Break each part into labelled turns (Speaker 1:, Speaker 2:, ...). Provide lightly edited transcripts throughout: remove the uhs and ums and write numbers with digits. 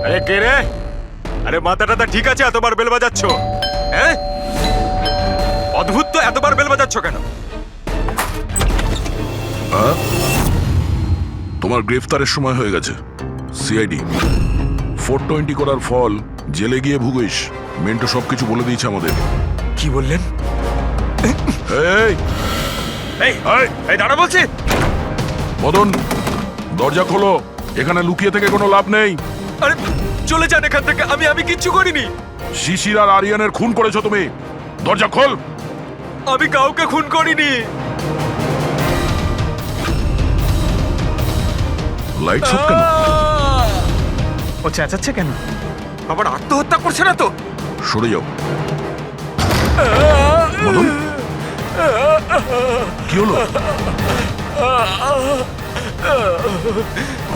Speaker 1: আরে কে রে? আরে মাথাটা ঠিক আছে, এতবার বেল বাজাচ্ছ? হ্যাঁ, অদ্ভুত তো, এতবার বেল বাজাচ্ছ কেন?
Speaker 2: তোমার গ্রেফতারের সময় হয়ে গেছে। সিআইডি 420 করার ফল জেলে গিয়ে ভুগিস। মেন্টো সবকিছু বলে দিয়েছে আমাদের।
Speaker 1: কি বললেন?
Speaker 2: এই
Speaker 1: এই এই দাঁড়া বলছি।
Speaker 2: মদন, দরজা খোলো। এখানে লুকিয়ে থেকে কোনো লাভ নেই।
Speaker 1: আরে চলে যান এখান থেকে। আমি কিচ্ছু করিনি।
Speaker 2: শিশির আর আরিয়ানের খুন করেছো তুমি। দরজা খোল।
Speaker 1: আমি কাউকে খুন করিনি।
Speaker 2: লাইট সব কেন?
Speaker 1: ও চেঁচাচ্ছে কেন? আবার আত্মহত্যা করছে না তো?
Speaker 2: সরে যাও। মদন, কি হলো?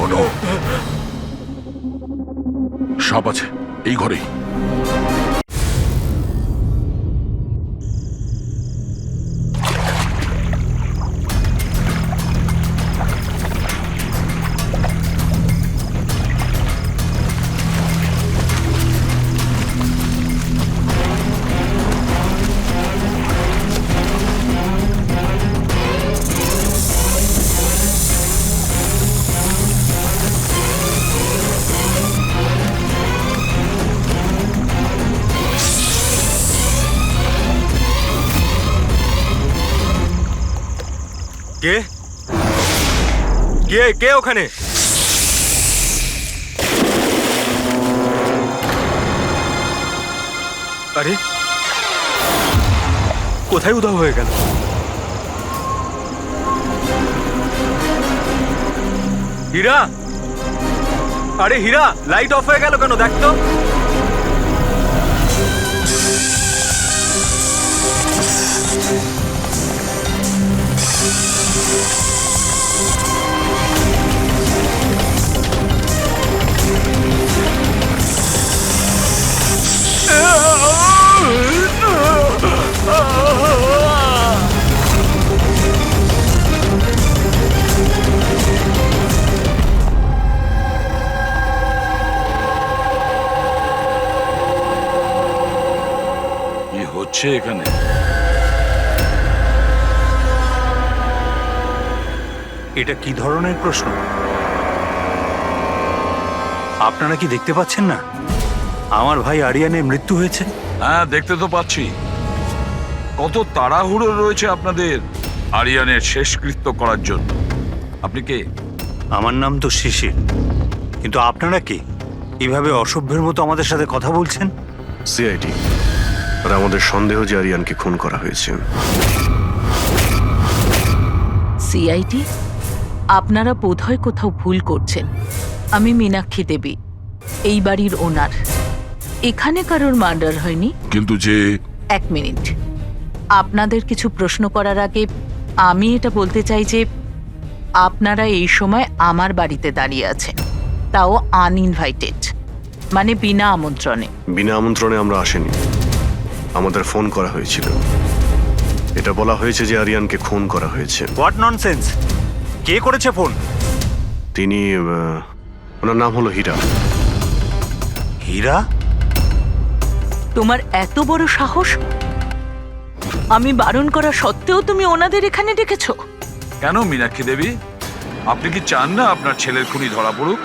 Speaker 2: Oh no! সাপ আছে এই ঘরেই।
Speaker 1: কে কে কে ওখানে? আরে কোথায় উধাও হয়ে গেল? হীরা, আরে হীরা, লাইট অফ হয়ে গেল কেন? দেখ তো।
Speaker 2: কি হচ্ছে এখানে?
Speaker 3: এটা কি ধরনের প্রশ্ন? আপনারা কি দেখতে পাচ্ছেন না আমার ভাই আরিয়ানের মৃত্যু হয়েছে?
Speaker 4: হ্যাঁ, দেখতে তো পাচ্ছি। কত তাড়াহুড়ো রয়েছে আপনাদের আরিয়ানের শেষকৃত্য করার জন্য। আপনি কে?
Speaker 3: আমার নাম তো শিশির, কিন্তু আপনারা কি এইভাবে অসভ্যের মতো আমাদের সাথে কথা বলছেন?
Speaker 5: সিআইডি আর আমাদের সন্দেহ যে আরিয়ানকে খুন করা হয়েছে।
Speaker 6: সিআইডি, আপনারা বোধহয় কোথাও ভুল করছেন। আমি মীনাক্ষী দেবী, এই বাড়ির ওনার। এখানে কারোর মার্ডার হয়নি।
Speaker 2: কিন্তু যে
Speaker 6: এক মিনিট, আপনাদের কিছু প্রশ্ন করার আগে আমি এটা বলতে চাই যে আপনারা এই সময় আমার বাড়িতে দাঁড়িয়ে আছেন, তাও আনইনভাইটেড, মানে বিনা আমন্ত্রণে।
Speaker 5: বিনা আমন্ত্রণে আমরা আসিনি, আমাদের ফোন করা হয়েছিল। এটা বলা হয়েছে যে আরিয়ানকে খুন করা হয়েছে।
Speaker 3: What nonsense! কে করেছে ফোন?
Speaker 5: তিনি ওনার নাম হলো হীরা।
Speaker 3: হীরা?
Speaker 6: তোমার এত বড় সাহস! আমি বারণ করা সত্ত্বেও তুমি ওনাদের এখানে ডেকেছো?
Speaker 4: কেন মীনাক্ষী দেবী, আপনি কি চান না আপনার ছেলের খুনি ধরা পড়ুক?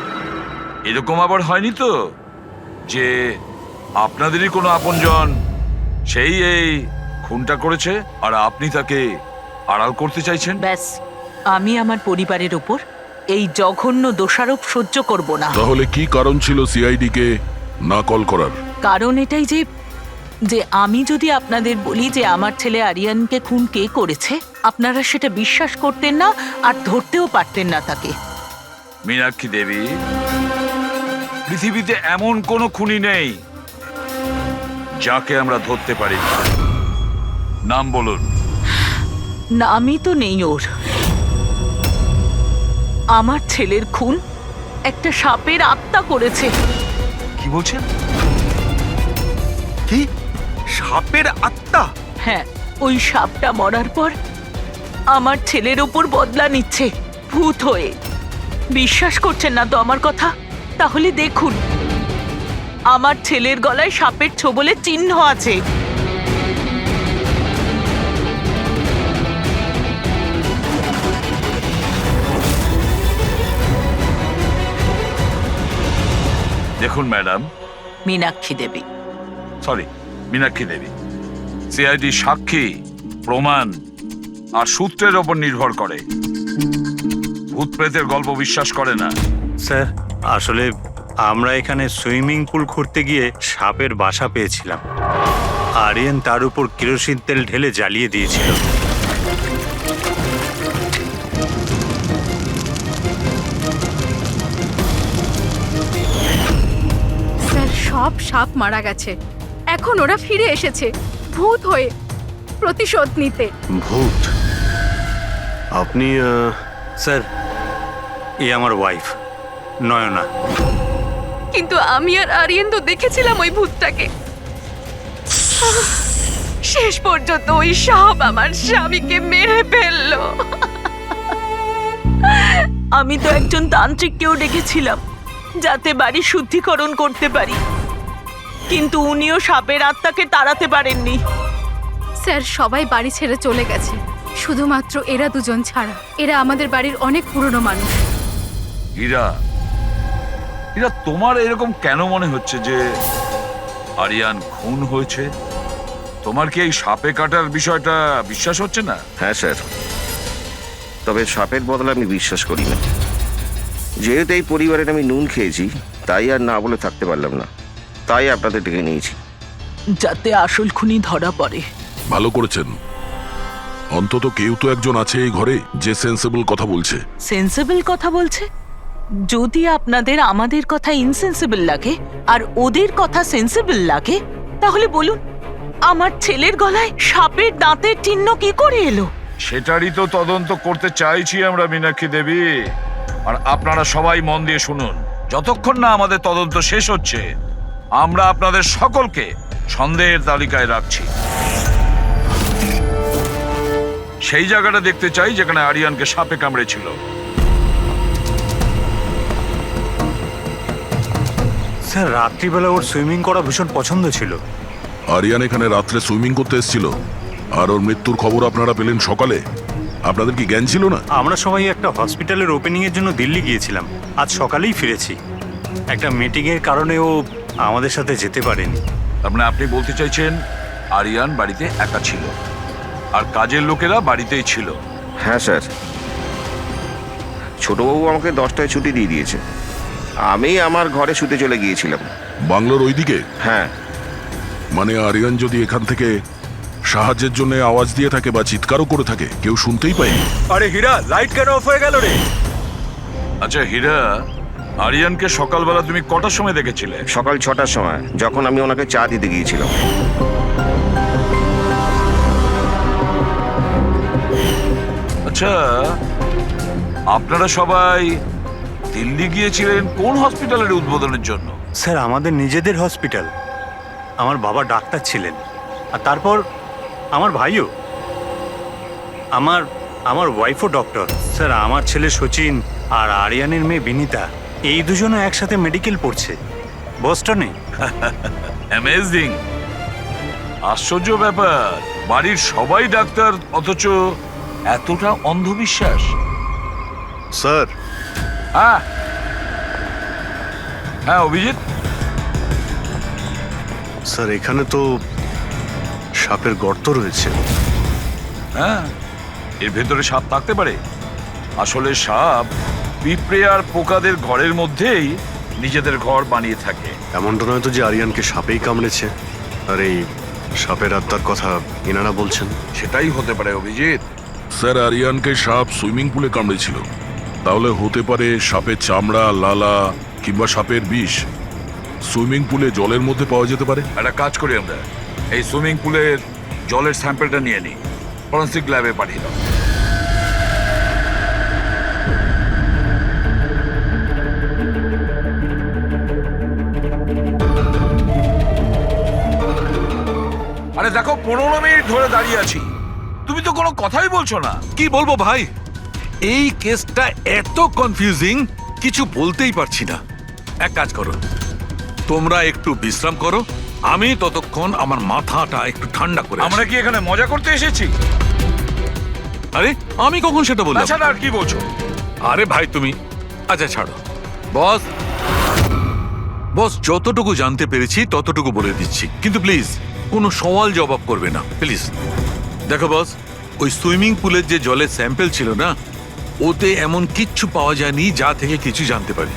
Speaker 4: এরকম আবার হয়নি তো যে আপনাদেরই কোনো আপনজন সেই এই খুনটা করেছে আর আপনি তাকে আড়াল করতে চাইছেন?
Speaker 6: ব্যাস, আমি আমার পরিবারের ওপর এই জঘন্য দোষারোপ সহ্য করব না।
Speaker 2: তাহলে কি কারণ ছিল সিআইডি কে না কল করার?
Speaker 6: কারণ এটাই যে যে আমি যদি আপনাদের বলি যে আমার ছেলে আরিয়ানকে খুন কে করেছে, আপনারা সেটা বিশ্বাস করতেন না আর ধরতেও পারতেন না তাকে।
Speaker 4: মীনাক্ষী দেবী, পৃথিবীতে এমন কোনো খুনি নেই যাকে আমরা ধরতে পারি না। নাম বলুন।
Speaker 6: নামই তো নেই ওর। আমার ছেলের খুন একটা সাপের আত্মা করেছে।
Speaker 1: কি বলছেন? কি? সাপের আত্মা?
Speaker 6: হ্যাঁ, ওই সাপটা মরার পর আমার ছেলের ওপর বদলা নিচ্ছে ভূত হয়ে। বিশ্বাস করছেন না তো আমার কথা? তাহলে দেখুন। আমার ছেলের গলায় সাপের ছোবলের চিহ্ন আছে।
Speaker 4: দেখুন ম্যাডাম,
Speaker 6: মীনাক্ষী দেবী।
Speaker 4: সরি, মীনাক্ষী দেবী, সিআইডি সাক্ষী, প্রমাণ আর সূত্রের ওপর নির্ভর করে। ভূত প্রেতের গল্প বিশ্বাস করে না।
Speaker 3: স্যার আসলে আমরা এখানে সুইমিং পুল খুঁড়তে গিয়ে সাপের বাসা পেয়েছিলাম। আরিয়ান তার উপর কেরোসিন তেল ঢেলে জ্বালিয়ে দিয়েছিল।
Speaker 7: স্যার, সব সাপ মারা গেছে। এখন ওরা ফিরে এসেছে ভূত হয়ে প্রতিশোধ নিতে।
Speaker 5: ভূত? আপনি
Speaker 3: স্যার, এ আমার ওয়াইফ নয়না।
Speaker 7: কিন্তু আমি আর আরিয়ান তো দেখেছিলাম ওই ভূতটাকে। শেষ পর্যন্ত ওই সাপ আমার স্বামীকে মেরে ফেললো।
Speaker 6: আমি তো একজন তান্ত্রিককেও ডেকেছিলাম যাতে বাড়ি শুদ্ধিকরণ করতে পারি, কিন্তু উনিও সাপের আত্মাকে তাড়াতে পারেননি।
Speaker 7: স্যার, সবাই বাড়ি ছেড়ে চলে গেছে, শুধুমাত্র এরা দুজন ছাড়া। এরা আমাদের বাড়ির অনেক পুরনো মানুষ।
Speaker 4: হীরা, হীরা, তোমার এরকম কেন মনে হচ্ছে যে আরিয়ান খুন হয়েছে? তোমার কি এই সাপে কাটার বিষয়টা বিশ্বাস হচ্ছে না?
Speaker 8: হ্যাঁ স্যার, তবে সাপের বদলে আমি বিশ্বাস করি না। যেহেতু এই পরিবারের আমি নুন খেয়েছি, তাই আর না বলে থাকতে পারলাম না, তাই আপনাদের ডেকে নিয়েছি।
Speaker 6: যাতে আসল খুনি ধরা পড়ে।
Speaker 2: ভালো করেছেন। অন্তত কেউ তো একজন আছে এই ঘরে যে সেন্সেবল কথা বলছে।
Speaker 6: সেন্সিবল কথা বলছে? যদি আপনাদের আমাদের কথা ইনসেন্সিবল লাগে আর ওদের কথা সেন্সিবল লাগে, তাহলে বলুন আমার ছেলের গলায় সাপের দাঁতের চিহ্ন কি করে এলো?
Speaker 4: সেটারই তো তদন্ত করতে চাইছি আমরা, মীনাক্ষী দেবী। আর আপনারা সবাই মন দিয়ে শুনুন, যতক্ষণ না আমাদের তদন্ত শেষ হচ্ছে আমরা আপনাদের সকলকে সন্দেহের তালিকায় রাখছি। সেই জায়গাটা দেখতে চাই যেখানে আরিয়ানকে সাপে কামড়েছিল।
Speaker 3: স্যার, রাত্রিবেলা ওর সুইমিং করা ভীষণ পছন্দ ছিল।
Speaker 2: আরিয়ান এখানে রাত্রে সুইমিং করতে এসেছিল, আর ওর মৃত্যুর খবর আপনারা পেলেন সকালে। আপনাদের কি জ্ঞান ছিল না?
Speaker 3: আমরা সবাই একটা হসপিটালের ওপেনিং এর জন্য দিল্লি গিয়েছিলাম। আজ সকালেই ফিরেছি। একটা মিটিং এর কারণে ও আমাদের সাথে যেতে পারেনি।
Speaker 4: তার মানে আপনি বলতে চাইছেন আরিয়ান বাড়িতে একা ছিল আর কাজের লোকেরা বাড়িতেই ছিল?
Speaker 8: হ্যাঁ স্যার, ছোটবাবু আমাকে 10টায় ছুটি দিয়ে দিয়েছে। আমি আমার ঘরে শুতে চলে গিয়েছিলাম।
Speaker 2: বাংলোর ওইদিকে?
Speaker 8: হ্যাঁ।
Speaker 2: মানে আরিয়ান যদি এখান থেকে সাহায্যের জন্য আওয়াজ দিয়ে থাকে বা চিৎকারও করে থাকে, কেউ শুনতেই পায়নি।
Speaker 1: আরে হীরা, লাইট কেন অফ হয়ে গেল রে?
Speaker 4: আচ্ছা হীরা, আরিয়ানকে সকালবেলা তুমি কটার সময় দেখেছিলে?
Speaker 8: সকাল 6টার সময়, যখন আমি ওনাকে চা দিতে গিয়েছিলাম।
Speaker 4: আচ্ছা, আপনারা সবাই দিল্লি গিয়েছিলেন কোন হসপিটালের উদ্বোধনের জন্য?
Speaker 3: স্যার, আমাদের নিজেদের হসপিটাল। আমার বাবা ডাক্তার ছিলেন, আর তারপর আমার ভাইও, আমার ওয়াইফও ডক্টর। স্যার, আমার ছেলে সচিন আর আরিয়ানের মেয়ে বিনীতা, এই দুজনও একসাথে মেডিকেল পড়ছে বস্টনে।
Speaker 4: অ্যামেজিং, আশ্চর্য ব্যাপার। বাড়ির সবাই ডাক্তার, অথচ এতটা অন্ধবিশ্বাস।
Speaker 5: স্যার,
Speaker 4: হ্যাঁ হ্যাঁ অভিজিৎ,
Speaker 5: স্যার এখানে তো সাপের গর্ত রয়েছে।
Speaker 4: হ্যাঁ, এর ভেতরে সাপ থাকতে পারে। আসলে সাপ পিঁপড়ে আর পোকাদের ঘরের মধ্যেই নিজেদের ঘর বানিয়ে থাকে।
Speaker 5: এমনটা নয় তো যে আরিয়ানকে সাপেই কামড়েছে আর এই সাপের আত্মার কথা এনারা বলছেন?
Speaker 4: সেটাই হতে পারে অভিজিৎ।
Speaker 2: স্যার, আরিয়ানকে সাপ সুইমিং পুলে কামড়েছিল, তাহলে হতে পারে সাপের চামড়া, লালা কিংবা সাপের বিষ সুইমিং পুলে জলের মধ্যে পাওয়া যেতে পারে।
Speaker 4: একটা কাজ করি আমরা, এই সুইমিং পুলের জলের স্যাম্পলটা নিয়ে নিই, ফরেন্সিক ল্যাবে পাঠিয়ে দাও। আরে দেখো, 15 মিনিট ধরে দাঁড়িয়ে আছি, তুমি তো কোনো কথাই বলছো না।
Speaker 9: কি বলবো ভাই, এই কেসটা এত কনফিউজিং, কিছু বলতেই পারছি না। এক কাজ করো, তোমরা একটু বিশ্রাম করো, আমি ততক্ষণ আমার মাথাটা একটু ঠান্ডা করে
Speaker 4: আমরা কি এখানে মজা করতে এসেছি?
Speaker 9: আরে আমি কখন সেটা বললাম?
Speaker 4: তাছাড়া আর কি বলছো?
Speaker 9: আরে ভাই তুমি, আচ্ছা ছাড়ো। বস বস যতটুকু জানতে পেরেছি ততটুকু বলে দিচ্ছি, কিন্তু প্লিজ কোনো সওয়াল জবাব করবে না প্লিজ। দেখো বস, ওই সুইমিং পুলের যে জলের স্যাম্পল ছিল না, ওতে এমন কিচ্ছু পাওয়া যায়নি যা থেকে কিছু জানতে পারি।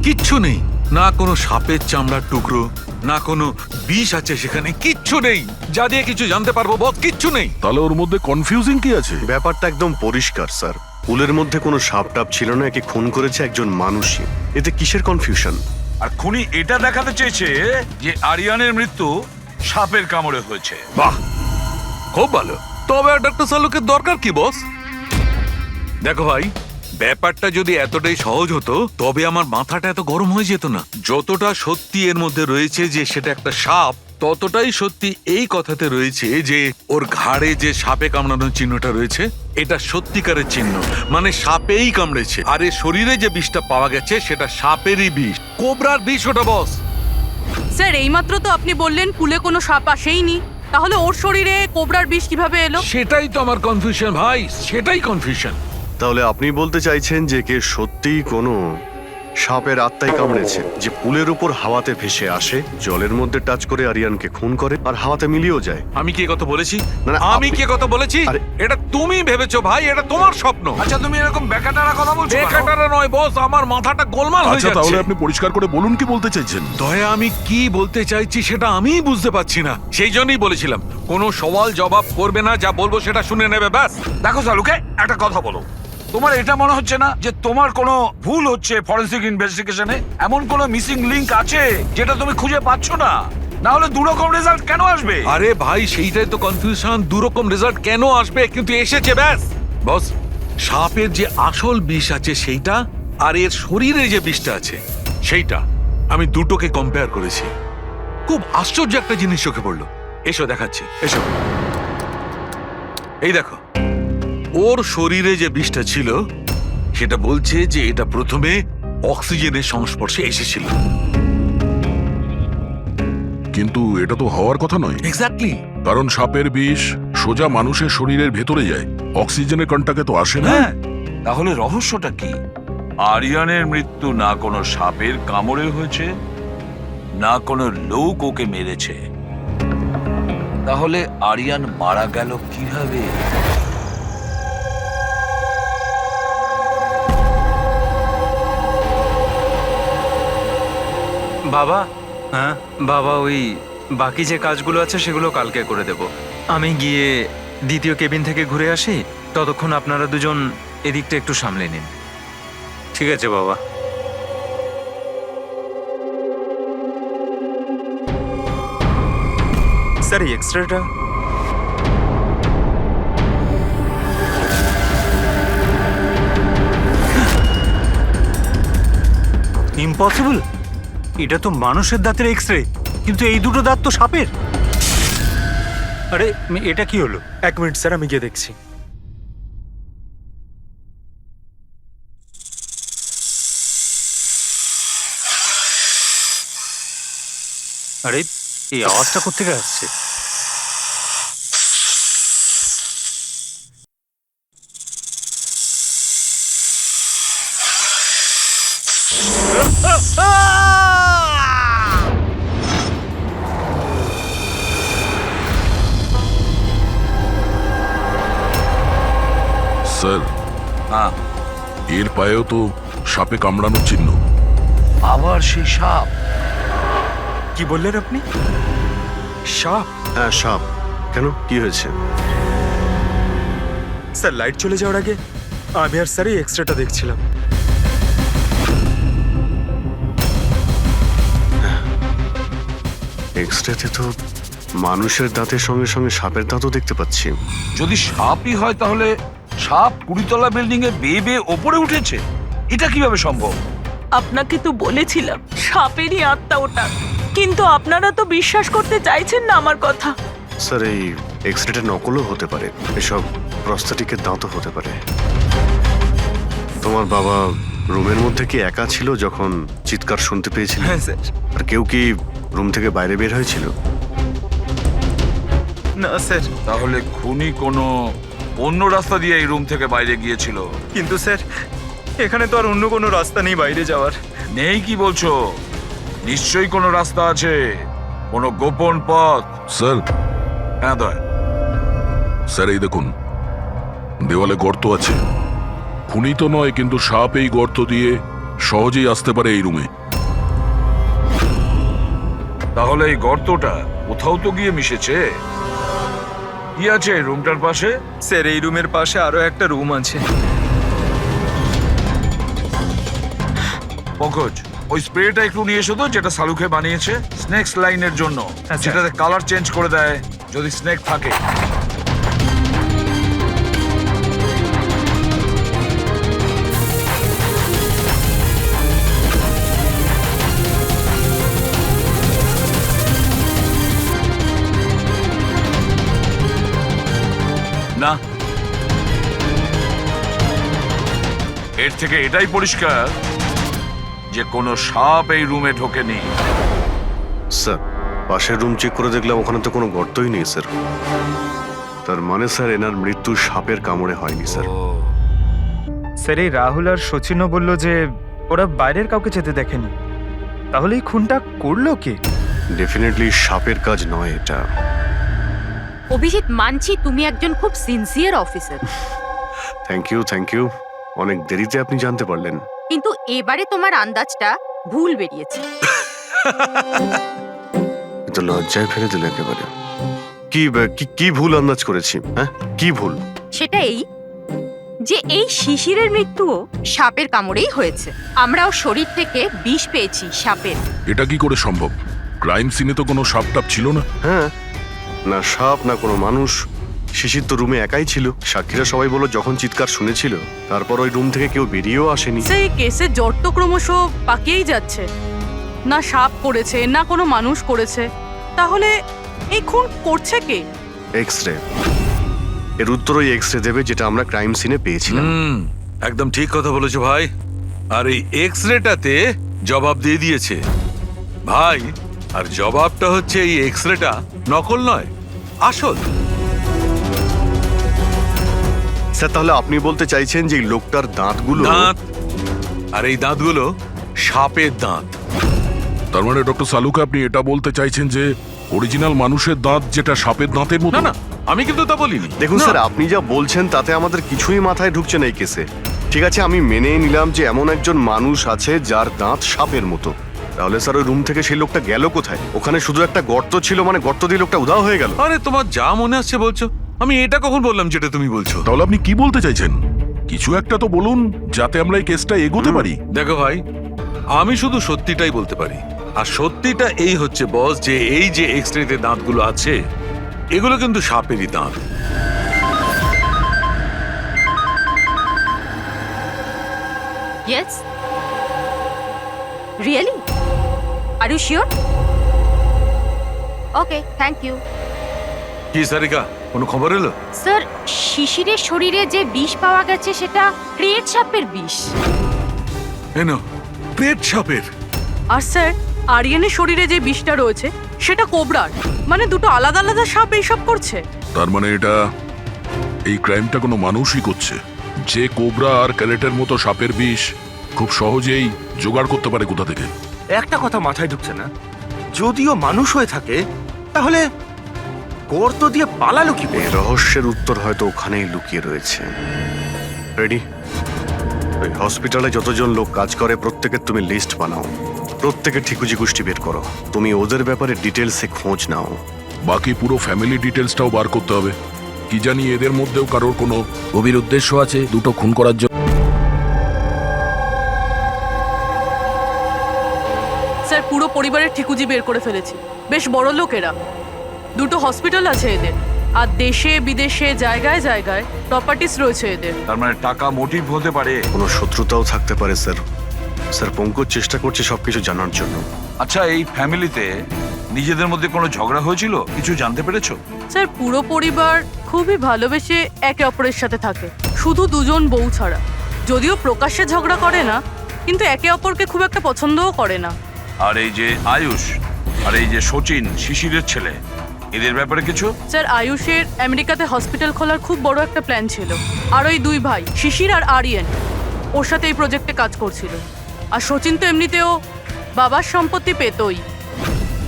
Speaker 9: কিচ্ছু নেই, না কোনো সাপের চামড়ার টুকরো, না কোনো বিষ আছে সেখানে, কিচ্ছু নেই যা দিয়ে কিছু জানতে পারবো বস, কিচ্ছু নেই।
Speaker 2: তাহলে ওর মধ্যে কনফিউজিং কি আছে?
Speaker 5: ব্যাপারটা একদম পরিষ্কার স্যার, পুলের মধ্যে কোনো সাপ টাপ ছিল না, একে খুন করেছে একজন মানুষই। এতে কিসের কনফিউশন?
Speaker 4: আর খুনি এটা দেখাতে চেয়েছে যে আরিয়ানের মৃত্যু সাপের কামড়ে হয়েছে।
Speaker 9: বাহ, খুব ভালো। তবে ডক্টর সালুকের দরকার কি বস? দেখো ভাই, ব্যাপারটা যদি এতটাই সহজ হতো তবে আমার মাথাটা এত গরম হয়ে যেত না। যতটা সত্যি এর মধ্যে রয়েছে যে সেটা একটা সাপ, ততটাই সত্যি এই কথাতে রয়েছে যে ওর ঘাড়ে যে সাপে কামড়ানোর চিহ্নটা রয়েছে এটা সত্যিকারের চিহ্ন, মানে সাপেই কামড়েছে। আর এর শরীরে যে বিষটা পাওয়া গেছে সেটা সাপেরই বিষ, কোবরার বিষ ওটা বস।
Speaker 7: স্যার এইমাত্র তো আপনি বললেন পুলে কোনো সাপ আসেইনি, তাহলে ওর শরীরে কোবরার বিষ কিভাবে এলো?
Speaker 9: সেটাই তো আমার কনফিউশন ভাই, সেটাই কনফিউশন।
Speaker 5: তাহলে আপনি বলতে চাইছেন যে কে সত্যিই কোনো সাপের আত্মাই কামড়েছে, যে পুলের উপর হাওয়াতে ভেসে আসে, জলের মধ্যে টাচ করে আরিয়ানকে খুন করে আর হাওয়াতে মিলিয়েও যায়।
Speaker 9: আমি কি কথা বলেছি?
Speaker 5: না, না,
Speaker 9: আমি
Speaker 5: আপনি-
Speaker 9: কি কথা বলেছি?
Speaker 5: আরে-
Speaker 9: এটা তুমি ভেবেছো ভাই, এটা তোমার স্বপ্ন।
Speaker 4: আচ্ছা তুমি এরকম বেকাটারা কথা বলছো কেন?
Speaker 9: বেকারটা নয় বস, আমার মাথাটা গোলমাল হয়ে
Speaker 2: আচ্ছা তাহলে
Speaker 9: যাচ্ছে।
Speaker 2: আপনি পরিষ্কার করে বলুন কি বলতে চাইছেন।
Speaker 9: দয়া, আমি কি বলতে চাইছি সেটা আমিই বুঝতে পারছি না, সেই জন্যই বলেছিলাম কোনো সওয়াল জবাব করবে না, যা বলবো সেটা শুনে নেবে ব্যাস।
Speaker 4: দেখো সালুকে, একটা কথা বলো, তোমার এটা মনে হচ্ছে না যে তোমার কোনো ভুল হচ্ছে ফরেনসিক ইনভেস্টিগেশনে? এমন কোনো মিসিং লিংক আছে যেটা তুমি খুঁজে পাচ্ছ না? না হলে দু রকম রেজাল্ট কেন আসবে?
Speaker 9: আরে ভাই, সেইটাই তো কনফিউশন, দুরকম রেজাল্ট কেন আসবে, কিন্তু এসেছে ব্যাস। বস, সাপের যে আসল বিষ আছে সেইটা, আর এর শরীরে যে বিষটা আছে সেইটা, আমি দুটোকে কম্পেয়ার করেছি। খুব আশ্চর্য একটা জিনিস চোখে পড়লো। এসো দেখাচ্ছি, এসো। এই দেখো, ওর শরীরে যে বিষটা ছিল সেটা বলছে যে এটা প্রথমে অক্সিজেনের সংস্পর্শে এসেছিল।
Speaker 2: কিন্তু এটা তো হওয়ার কথা নয়,
Speaker 9: এক্স্যাক্টলি।
Speaker 2: কারণ সাপের বিষ সোজা মানুষের শরীরের ভেতরে যায়, অক্সিজেনের কন্টাক্টে তো আসে না।
Speaker 4: হ্যাঁ, তাহলে রহস্যটা কি? আরিয়ানের মৃত্যু না কোনো সাপের কামড়ে হয়েছে, না কোনো লোক ওকে মেরেছে। তাহলে আরিয়ান মারা গেল কিভাবে?
Speaker 10: বাবা,
Speaker 3: হ্যাঁ,
Speaker 10: বাবা ওই বাকি যে কাজগুলো আছে সেগুলো কালকে করে দেব। আমি গিয়ে দ্বিতীয় কেবিন থেকে ঘুরে আসি, ততক্ষণ আপনারা দুজন এদিকটা একটু সামলে নিন।
Speaker 3: ঠিক আছে বাবা।
Speaker 10: স্যার এই এক্সট্রাটা
Speaker 3: ইম্পসিবল, এটা তো মানুষের দাঁতের এক্স-রে, কিন্তু এই দুটো দাঁত তো সাপের। আরে এটা কি হলো?
Speaker 10: 1 মিনিট স্যার, আমি গিয়ে দেখছি।
Speaker 3: আরে এই আওয়াজটা কোত্থেকে আসছে?
Speaker 2: স্যার,
Speaker 4: হ্যাঁ,
Speaker 2: এর পায়েও তো সাপে কামড়ানোর চিহ্ন।
Speaker 4: আবার সেই সাপ?
Speaker 10: কি বললেন আপনি? সাপ?
Speaker 5: হ্যাঁ সাপ। কেন, কি হয়েছে?
Speaker 10: স্যার লাইট চলে যাওয়ার আগে আমি আর স্যার এই এক্সট্রাটা দেখছিলাম।
Speaker 5: এক্সরেতে তো মানুষের দাঁতের সঙ্গে সঙ্গে সাপের দাঁতও দেখতে পাচ্ছি।
Speaker 4: যদি সাপই হয় তাহলে সাপ 20তলা বিল্ডিং এ বেয়ে বেয়ে ওপরে উঠেছে, এটা কিভাবে সম্ভব?
Speaker 6: আপনাকে তো বলেছিলাম সাপেরই আত্মা ওটা, কিন্তু আপনারা তো বিশ্বাস করতে চাইছেন না আমার কথা।
Speaker 5: স্যার এই এক্সরেটা নকলও হতে পারে, এসব প্রস্থেটিকের দাঁতও হতে পারে। তোমার বাবা রুমের মধ্যে কি একা ছিল যখন চিৎকার শুনতে পেয়েছিল?
Speaker 10: হ্যাঁ স্যার।
Speaker 5: আর কেউ কি রুম থেকে বাইরে বের হয়েছিল?
Speaker 10: না স্যার।
Speaker 4: তাহলে খুনি কোনো অন্য রাস্তা দিয়ে এই রুম থেকে বাইরে গিয়েছিল?
Speaker 10: কিন্তু স্যার এখানে তো আর অন্য কোনো রাস্তা নেই বাইরে যাওয়ার।
Speaker 4: নেই কি বলছো? নিশ্চয়ই কোনো রাস্তা আছে, কোনো গোপন পথ।
Speaker 2: স্যার,
Speaker 4: হ্যাঁ দয়,
Speaker 2: স্যার এই দেখুন, দেওয়ালে গর্ত আছে। খুনি তো নয়, কিন্তু সাপ এই গর্ত দিয়ে সহজেই আসতে পারে এই রুমে।
Speaker 4: তাহলে এই গর্তটা কোথাও তো গিয়ে মিশেছে। কি আছে এই রুমটার পাশে?
Speaker 10: স্যার এই রুমের পাশে আরো একটা রুম আছে।
Speaker 4: পঙ্কজ, ওই স্প্রেটা একটু নিয়ে এসো তো, যেটা সালুকে বানিয়েছে স্নেকস লাইনের জন্য,
Speaker 10: স্যার।
Speaker 4: যেটাতে কালার চেঞ্জ করে দেয় যদি স্নেক থাকে। না, এর থেকে এটাই পরিষ্কার যে কোনো সাপ এই রুমে ঢোকেনি।
Speaker 5: স্যার, পাশের রুম চেক করে দেখলাম ওখানে তো কোনো গর্তই নেই স্যার। তার মানে স্যার এনার মৃত্যু সাপের কামড়ে হয়নি স্যার।
Speaker 10: স্যার এই রাহুল আর সচিনও বলল যে ওরা বাইরের কাউকে যেতে দেখেনি। তাহলে এই খুনটা করলো কে?
Speaker 5: ডেফিনেটলি সাপের কাজ নয় এটা।
Speaker 11: অভিজিৎ, মানছি তুমি একজন খুব সিনসিয়ার অফিসার,
Speaker 5: থ্যাংক ইউ। অনেক দেরিতে আপনি জানতে পারলেন।
Speaker 11: কিন্তু এবারে তোমার আন্দাজটা ভুল বেরিয়েছে।
Speaker 5: তো লজ্জায় ফেলে দিল একেবারে। কি ভুল আন্দাজ করেছি? হ্যাঁ, কি ভুল?
Speaker 11: সেটা এই যে এই শিশিরের মৃত্যুও সাপের কামড়েই হয়েছে। আমরাও শরীর থেকে বিষ পেয়েছি সাপের।
Speaker 2: এটা কি করে সম্ভব? ক্রাইম সিনে তো কোনো সাপ টাপ ছিল না।
Speaker 5: হ্যাঁ, না সাপ না কোনো মানুষ। শিশির তো রুমে একাই ছিল। সাক্ষীরা সবাই বলল যখন চিৎকার শুনেছিল তারপর ওই রুম থেকে কেউ বেরিয়েও আসেনি।
Speaker 7: সেই কেসের জট তো ক্রমশ পাকিয়েই যাচ্ছে। না সাপ করেছে না কোনো মানুষ করেছে, তাহলে এই খুন করছে কে?
Speaker 5: এক্স-রে, এর উত্তর ওই এক্স-রে দেবে যেটা আমরা ক্রাইম সিনে পেয়েছিলাম।
Speaker 9: একদম ঠিক কথা বলেছো ভাই। আর এই এক্স রেটাতে জবাব দিয়ে দিয়েছে ভাই। আর জবাবটা হচ্ছে এই এক্স রেটা নকল নয়, আসল।
Speaker 5: স্যার, তাহলে আপনি বলতে চাইছেন যে এই লোকটার দাঁতগুলো?
Speaker 9: দাঁত, আর এই দাঁতগুলো সাপের দাঁত।
Speaker 2: তার মানে ডক্টর সালুকে আপনি এটা বলতে চাইছেন যে অরিজিনাল মানুষের দাঁত যেটা সাপের দাঁতের মতো?
Speaker 9: না না, আমি কিন্তু তা বলিনি।
Speaker 5: দেখুন
Speaker 9: না।
Speaker 5: স্যার, আপনি যা বলছেন তাতে আমাদের কিছুই মাথায় ঢুকছে না এই কেসে। ঠিক আছে, আমি মেনে নিলাম যে এমন একজন মানুষ আছে যার দাঁত সাপের মতো। তাহলে স্যার ওই রুম থেকে সেই লোকটা গেল কোথায়? ওখানে শুধু একটা গর্ত ছিল, মানে গর্ত দিয়ে লোকটা উধাও হয়ে গেল।
Speaker 9: আরে তোমার যা মনে আসছে বলছো। আমি এটা কখন বললাম যেটা তুমি বলছো?
Speaker 2: তাহলে আপনি কি বলতে চাইছেন? কিছু একটা তো বলুন যাতে আমরা এই কেসটা এগোতে পারি।
Speaker 9: দেখো ভাই, আমি শুধু সত্যিটাই বলতে পারি। আর সত্যিটা এই হচ্ছে বস, যে এই যে এক্স-রেতে দাঁতগুলো আছে এগুলো কিন্তু সাপেরই দাঁত।
Speaker 11: Yes, really? Are you sure? Okay, thank you.
Speaker 9: কি সারিকা, কোনো খবর এলো?
Speaker 11: স্যার, শিশিরের শরীরে যে বিষ পাওয়া গেছে সেটা ক্রেট সাপের বিষ।
Speaker 9: এনো, পেট সাপের।
Speaker 7: আর স্যার, আরিয়ানের শরীরে যে বিষটা রয়েছে সেটা কোবরার। মানে দুটো আলাদা আলাদা সাপ এইসব করছে।
Speaker 2: তার মানে এটা, এই ক্রাইমটা কোনো মানুষই করছে, যে কোবরা আর ক্যারেটের মতো সাপের বিষ খুব সহজেই জোগাড় করতে পারে কোথা থেকে।
Speaker 12: একটা কথা মাথায় ঢুকছে না, যদিও মানুষ হয়ে থাকে তাহলে গর্ত দিয়ে পালালো কি করে?
Speaker 5: এই রহস্যের উত্তর হয়তো ওখানেই লুকিয়ে রয়েছে। রেডি? ওই হসপিটালে যতজন লোক কাজ করে প্রত্যেকের তুমি লিস্ট বানাও, প্রত্যেকের ঠিকুজি গোষ্ঠী বের করো। তুমি ওদের ব্যাপারে ডিটেলসে খোঁজ নাও।
Speaker 2: বাকি পুরো ফ্যামিলি ডিটেলসটাও বার করতে হবে। কি জানি এদের মধ্যেও কারোর কোনো গভীর উদ্দেশ্য আছে দুটো খুন করার জন্য।
Speaker 7: স্যার, পুরো পরিবারের ঠিকুজি বের করে ফেলেছি। বেশ বড় লোকেরা। দুটো হসপিটাল আছে এদের, আর দেশে বিদেশে জায়গায় জায়গায় প্রপার্টিস রয়েছে এদের।
Speaker 4: তার মানে টাকা মোটিভ হতে পারে।
Speaker 5: কোনো শত্রুতাও থাকতে পারে স্যার। স্যার, পঙ্কজ চেষ্টা করছে সবকিছু জানার জন্য।
Speaker 4: আচ্ছা, এই ফ্যামিলিতে নিজেদের মধ্যে কোনো ঝগড়া হয়েছিল? কিছু জানতে পেরেছো?
Speaker 7: স্যার, পুরো পরিবার খুবই ভালোবেসে একে অপরের সাথে থাকে, শুধু দুজন বউ ছাড়া। যদিও প্রকাশ্যে ঝগড়া করে না, কিন্তু একে অপরকে খুব একটা পছন্দও করে না।
Speaker 4: আর এই যে আয়ুষ আর এই যে সচিন শিশিরের ছেলে, এদের ব্যাপারে কিছু?
Speaker 7: স্যার, আয়ুষের আমেরিকাতে হসপিটাল খোলার খুব বড় একটা প্ল্যান ছিল, আর ওই দুই ভাই শিশির আর আরিয়ান ওর সাথে এই প্রজেক্টে কাজ করছিল। আর সচিন তো এমনিতেও বাবার সম্পত্তি পেতই।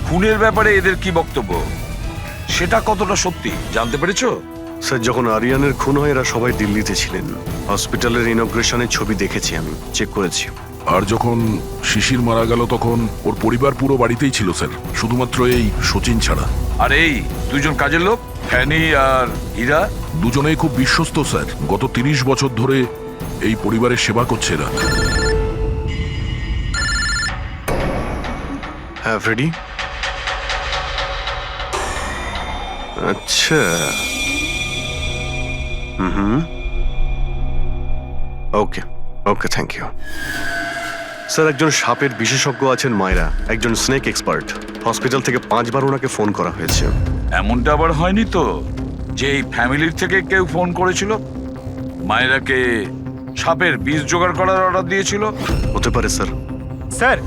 Speaker 4: খুনের ব্যাপারে এদের কি বক্তব্য, সেটা কতটা সত্যি জানতে পেরেছো?
Speaker 5: স্যার, যখন আরিয়ানের খুন হয় এরা সবাই দিল্লিতে ছিলেন। হসপিটালের ইনগ্রেশনের ছবি দেখেছি, আমি চেক করেছি।
Speaker 2: আর যখন শিশির মারা গেল তখন ওর পরিবার পুরো বাড়িতেই ছিল স্যার, শুধুমাত্র এই সচিন ছাড়া।
Speaker 4: আর এই দুজন কাজের লোক ফ্যানি আর হীরা,
Speaker 2: দুজনেই খুব বিশ্বস্ত স্যার, গত 30 বছর ধরে এই পরিবারের সেবা করছে এরা।
Speaker 5: হ্যাঁ ফ্রেডি। আচ্ছা, ওকে ওকে, থ্যাংক ইউ স্যার। একজন সাপের বিশেষজ্ঞ আছেন মায়রা, একজন স্নেক এক্সপার্ট। হসপিটাল থেকে 5 বার ওনাকে ফোন করা হয়েছে।
Speaker 4: এমনটা আবার হয়নি তো যে এই ফ্যামিলির থেকে কেউ ফোন করেছিল মায়েরাকে সাপের বীজ জোগাড় করার অর্ডার দিয়েছিল?
Speaker 5: হতে পারে স্যার।
Speaker 12: স্যার,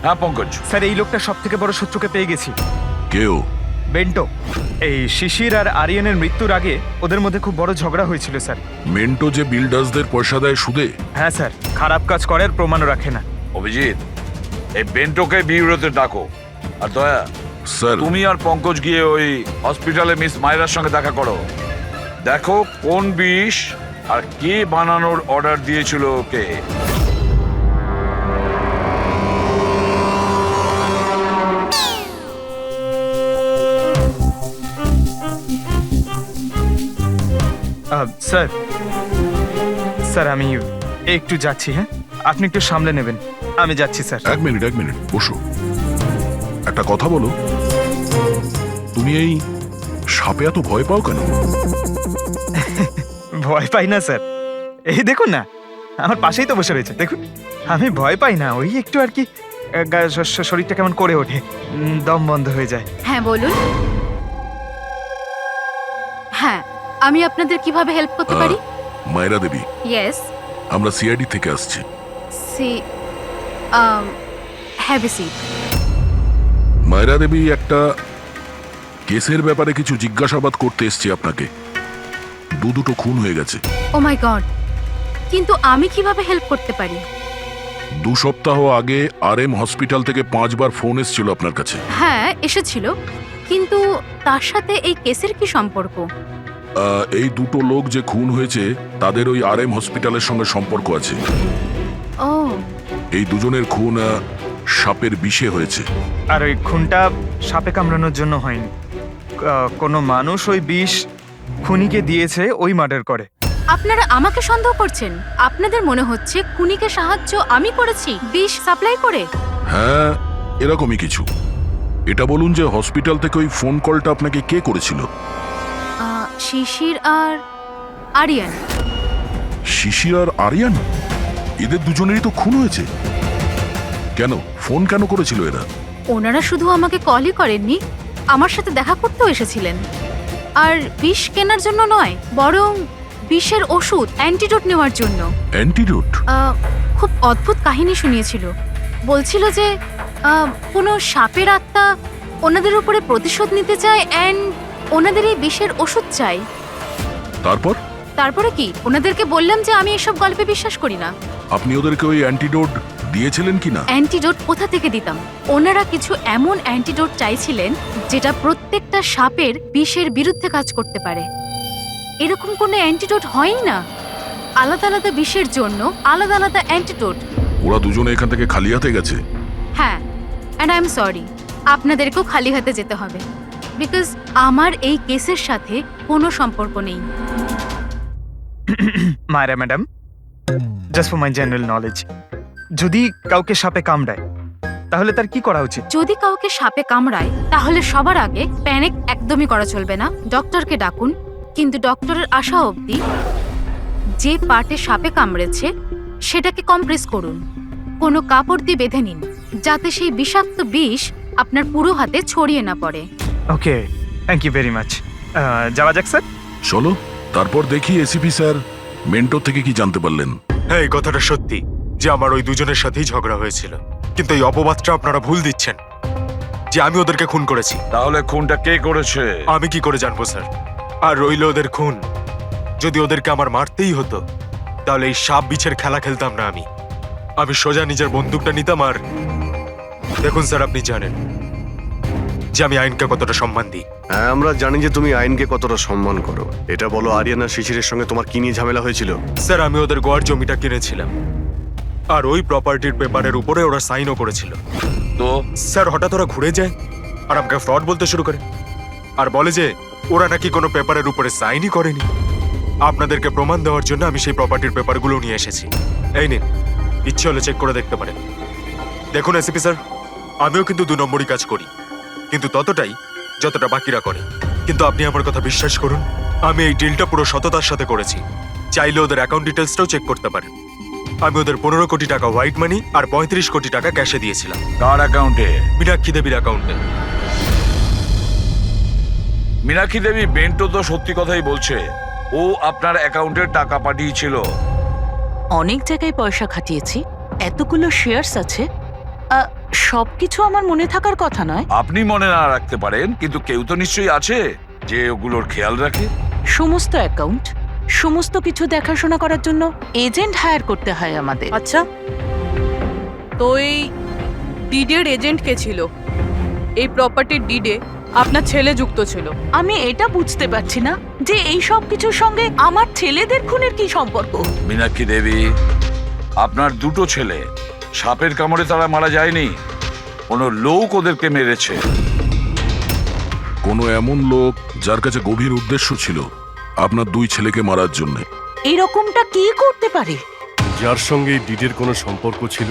Speaker 4: হ্যাঁ পঙ্কজ।
Speaker 12: স্যার এই লোকটা সব থেকে বড় শত্রুকে পেয়ে গেছি।
Speaker 2: কেউ?
Speaker 12: বেন্টো। এই শিশির আর আরিয়ানের মৃত্যুর আগে ওদের মধ্যে খুব বড় ঝগড়া হয়েছিল স্যার।
Speaker 2: মেন্টো যে বিল্ডার্সদের পয়সা দেয় সুদে?
Speaker 12: হ্যাঁ স্যার, খারাপ কাজ করার প্রমাণও রাখে না।
Speaker 4: অভিজিৎ, এই বেন্টোকে বিউরোতে ডাকো। আর দয়া,
Speaker 2: স্যার
Speaker 4: তুমি আর পঙ্কজ গিয়ে ওই হসপিটালে মিস মায়রার সঙ্গে দেখা করো। দেখো কোন বিষ আর কে বানানোর অর্ডার দিয়েছিল ওকে।
Speaker 12: স্যার, স্যার আমি একটু যাচ্ছি। হ্যাঁ, আপনি একটু সামলে নেবেন। আমি যাচ্ছি স্যার।
Speaker 2: এক মিনিট বসো। একটা কথা বলো, তুমি এই সাপে এত ভয় পাও কেন?
Speaker 12: ভয় পাই না স্যার, এই দেখুন না, আমার পাশেই তো বসে রয়েছে, দেখুন। আমি ভয় পাই না, ওই একটু আর কি শরীরটা কেমন করে ওঠে, দম বন্ধ হয়ে যায়।
Speaker 11: হ্যাঁ বলুন। হ্যাঁ, আমি আপনাদের কিভাবে হেল্প করতে পারি?
Speaker 2: মায়রা দেবী,
Speaker 11: ইয়েস।
Speaker 2: আমরা সিআইডি থেকে আসছি।
Speaker 11: See have a seat.
Speaker 2: Myra Devi, একটা কেসের ব্যাপারে কিছু জিজ্ঞাসাবাদ করতে এসেছি আপনাকে। দুটো খুন হয়ে গেছে।
Speaker 11: ও মাই গড, কিন্তু আমি কিভাবে হেল্প করতে পারি?
Speaker 2: 2 সপ্তাহ আগে RM হসপিটাল থেকে 5 বার ফোন এসেছিল আপনার কাছে।
Speaker 11: হ্যাঁ এসেছিল, কিন্তু তার সাথে এই কেসের কি সম্পর্ক?
Speaker 2: এই দুটো লোক যে খুন হয়েছে তাদের ওই RM হসপিটালের সঙ্গে সম্পর্ক আছে।
Speaker 11: ও,
Speaker 2: এই দুজনের খুন সাপের বিষে হয়েছে।
Speaker 12: আর ওই খুনটা সাপে কামড়ানোর জন্য হয়নি। কোনো মানুষ ওই বিষ খুনিকে দিয়েছে, ওই মার্ডার করে।
Speaker 11: আপনারা আমাকে সন্দেহ করছেন? আপনাদের মনে হচ্ছে খুনিকে সাহায্য আমি করেছি বিষ সাপ্লাই করে?
Speaker 2: হ্যাঁ, এরকমই কিছু। এটা বলুন যে হসপিটাল থেকে ওই ফোন কলটা আপনাকে কে করেছিল?
Speaker 11: শিশির আর আরিয়ান।
Speaker 2: শিশির আর আরিয়ান? এদের দুজনেরই তো খুন হয়েছে। কেন ফোন কেন করেছিল এরা?
Speaker 11: ওনারা শুধু আমাকে কলই করেননি, আমার সাথে দেখা করতেও এসেছিলেন। আর বিষ কেনার জন্য নয়, বরং বিষের ওষুধ অ্যান্টিডোট নেওয়ার জন্য।
Speaker 2: অ্যান্টিডোট?
Speaker 11: খুব অদ্ভুত কাহিনী শুনিয়েছিল। বলছিল যে কোনো সাপের আত্মা ওনাদের উপরে প্রতিশোধ নিতে চায় অ্যান্ড ওনাদের এই বিষের ওষুধ চাই। তারপরে কি? ওনাদেরকে বললাম যে আমি এসব গল্পে বিশ্বাস করি না।
Speaker 2: আপনি ওদেরকে ওই অ্যান্টিডোট দিয়েছিলেন কি না?
Speaker 11: অ্যান্টিডোট কোথা থেকে দিতাম? ওনারা কিছু এমন অ্যান্টিডোট চাইছিলেন যেটা প্রত্যেকটা সাপের বিষের বিরুদ্ধে কাজ করতে পারে। এরকম কোনো অ্যান্টিডোট হয়ই না। আলাদা আলাদা বিষের জন্য আলাদা আলাদা অ্যান্টিডোট।
Speaker 2: ওরা দুজনে এখান থেকে খালি হাতে গেছে?
Speaker 11: হ্যাঁ, অ্যান্ড আই এম সরি, আপনাদেরকেও খালি হাতে যেতে হবে, বিকজ আমার এই কেসের সাথে কোনো সম্পর্ক নেই।
Speaker 12: Myra madam, just for my general knowledge, যদি কাউকে সাপে কামড়ায় তাহলে তার কি করা উচিত?
Speaker 11: যদি কাউকে সাপে কামড়ায় তাহলে সবার আগে প্যানিক একদমই করা চলবে না। ডক্টরকে ডাকুন, কিন্তু ডক্টরের আসা অবধি যে পার্টে সাপে কামড়েছে সেটাকে কম্প্রেস করুন। কোনো কাপড় দিয়ে বেঁধে নিন যাতে সেই বিষাক্ত বিষ আপনার পুরো হাতে ছড়িয়ে না পড়ে।
Speaker 12: ওকে, থ্যাংক ইউ ভেরি মাচ। যাওয়া যাক স্যার।
Speaker 2: চলো, তারপর দেখি এসিপি স্যার মেন্টো থেকে কি জানতে পারলেন।
Speaker 1: হ্যাঁ, এই কথাটা সত্যি। যে আমার ওই দুজনের সাথেই ঝগড়া হয়েছিল, কিন্তু এই অপবাদটা আপনারা ভুল দিচ্ছেন যে আমি ওদেরকে খুন করেছি।
Speaker 4: তাহলে খুনটা কে করেছে?
Speaker 1: আমি কি করে জানবো স্যার? আর রইল ওদের খুন, যদি ওদেরকে আমার মারতেই হতো তাহলে এই সাপ বিছের খেলা খেলতাম না। আমি সোজা নিজের বন্দুকটা নিতাম। আর দেখুন স্যার, আপনি জানেন যে আমি আইনকে কতটা সম্মান দিই।
Speaker 5: হ্যাঁ, আমরা জানি যে তুমি আইনকে কতটা সম্মান করো। এটা বলো, আরিয়ানা শিশিরের সঙ্গে তোমার কি নিয়ে ঝামেলা হয়েছিল?
Speaker 1: স্যার, আমি ওদের গোয়ার জমিটা কিনেছিলাম আর ওই প্রপার্টির পেপারের উপরে ওরা সাইনও করেছিল।
Speaker 4: তো
Speaker 1: স্যার, হঠাৎ ওরা ঘুরে যায় আর আমাকে ফ্রড বলতে শুরু করে আর বলে যে ওরা নাকি কোনো পেপারের উপরে সাইনই করেনি। আপনাদেরকে প্রমাণ দেওয়ার জন্য আমি সেই প্রপার্টির পেপারগুলো নিয়ে এসেছি। এই নিন, ইচ্ছে হলে চেক করে দেখতে পারেন। দেখুন এসিপি স্যার, আমিও কিন্তু 2 নম্বরই কাজ করি, কিন্তু ততটাই যতটা বাকিরা করে। কিন্তু আপনি আমার কথা বিশ্বাস করুন, আমি এই ডিলটা পুরো সততার সাথে করেছি। চাইলে ওদের অ্যাকাউন্ট ডিটেলসটাও চেক করতে পারেন। আমি ওদের 15 কোটি টাকা হোয়াইট মানি আর 35 কোটি টাকা ক্যাশে দিয়েছিলাম।
Speaker 4: কার অ্যাকাউন্টে?
Speaker 1: মীনাক্ষী দেবীর অ্যাকাউন্টে।
Speaker 4: মীনাক্ষী দেবী বেন্টো তো সত্যি কথাই বলছে, ও আপনার অ্যাকাউন্টে টাকা পাঠিয়েছিল।
Speaker 6: অনেক জায়গায় পয়সা খাটিয়েছি, এতগুলো শেয়ার্স আছে, সবকিছু আমার মনে থাকার কথা নয়।
Speaker 4: আপনি মনে না রাখতে পারেন, কিন্তু কেউ তো নিশ্চয়ই আছে যে ওগুলোর খেয়াল রাখে।
Speaker 6: সমস্ত অ্যাকাউন্ট, সমস্ত কিছু দেখাশোনা করার জন্য এজেন্ট হায়ার করতে হয় আমাদের।
Speaker 7: আচ্ছা, তো এই ডিডের এজেন্ট কে ছিল? এই প্রপার্টির ডিডে আপনার ছেলে যুক্ত ছিল।
Speaker 6: আমি এটা বুঝতে পারছি না যে এই সব কিছুর সঙ্গে আমার ছেলেদের খুনের কি সম্পর্ক।
Speaker 4: মীনাক্ষী দেবী, আপনার 2টো ছেলে সাপের কামড়ে তারা মারা যায়নি, কোনো লোক ওদেরকে মেরেছে।
Speaker 2: কোনো এমন লোক যার কাছে গভীর উদ্দেশ্য ছিল আপনার 2 ছেলেকে মারার জন্য।
Speaker 6: এরকমটা কি করতে পারে?
Speaker 5: যার সঙ্গে এই ডিডের কোনো সম্পর্ক ছিল।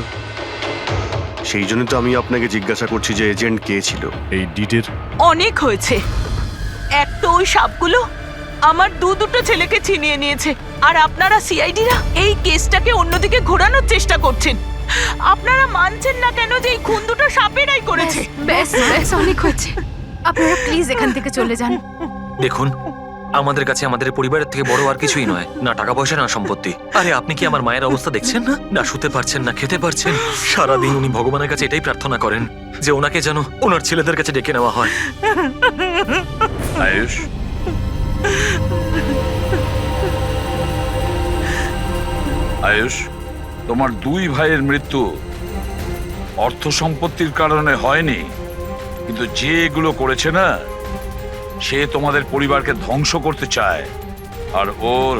Speaker 5: সেই জন্য তো আমি আপনাকে জিজ্ঞাসা করছি যে এজেন্ট কে ছিল এই ডিডের।
Speaker 6: অনেক হয়েছে। এক তো ওই সাপগুলো আমার দুটো ছেলেকে ছিনিয়ে নিয়েছে, আর আপনারা সিআইডিরা এই কেসটাকে অন্যদিকে ঘোরানোর চেষ্টা করছেন। আপনারা মানছেন না কেন যে এই খুন দুটো সাপেরাই করেছে?
Speaker 11: ব্যাস ব্যাস, অনেক হয়েছে। আপনারা প্লিজ এখান থেকে চলে যান।
Speaker 10: দেখুন, আমাদের কাছে আমাদের পরিবারের থেকে বড় আর কিছুই নয়, না টাকা পয়সা না সম্পত্তি। আরে আপনি কি আমার মায়ের অবস্থা দেখছেন না? না শুতে পারছেন না খেতে পারছেন। সারাদিন উনি ভগবানের কাছে এটাই প্রার্থনা করেন যে ওনাকে যেন ওনার ছেলেদের কাছে ডেকে নেওয়া হয়।
Speaker 4: আয়ুষ, আয়ুষ, তোমার 2 ভাইয়ের মৃত্যু অর্থ সম্পত্তির কারণে হয়নি, কিন্তু যে এগুলো করেছে না, সে তোমাদের পরিবারকে ধ্বংস করতে চায়। আর ওর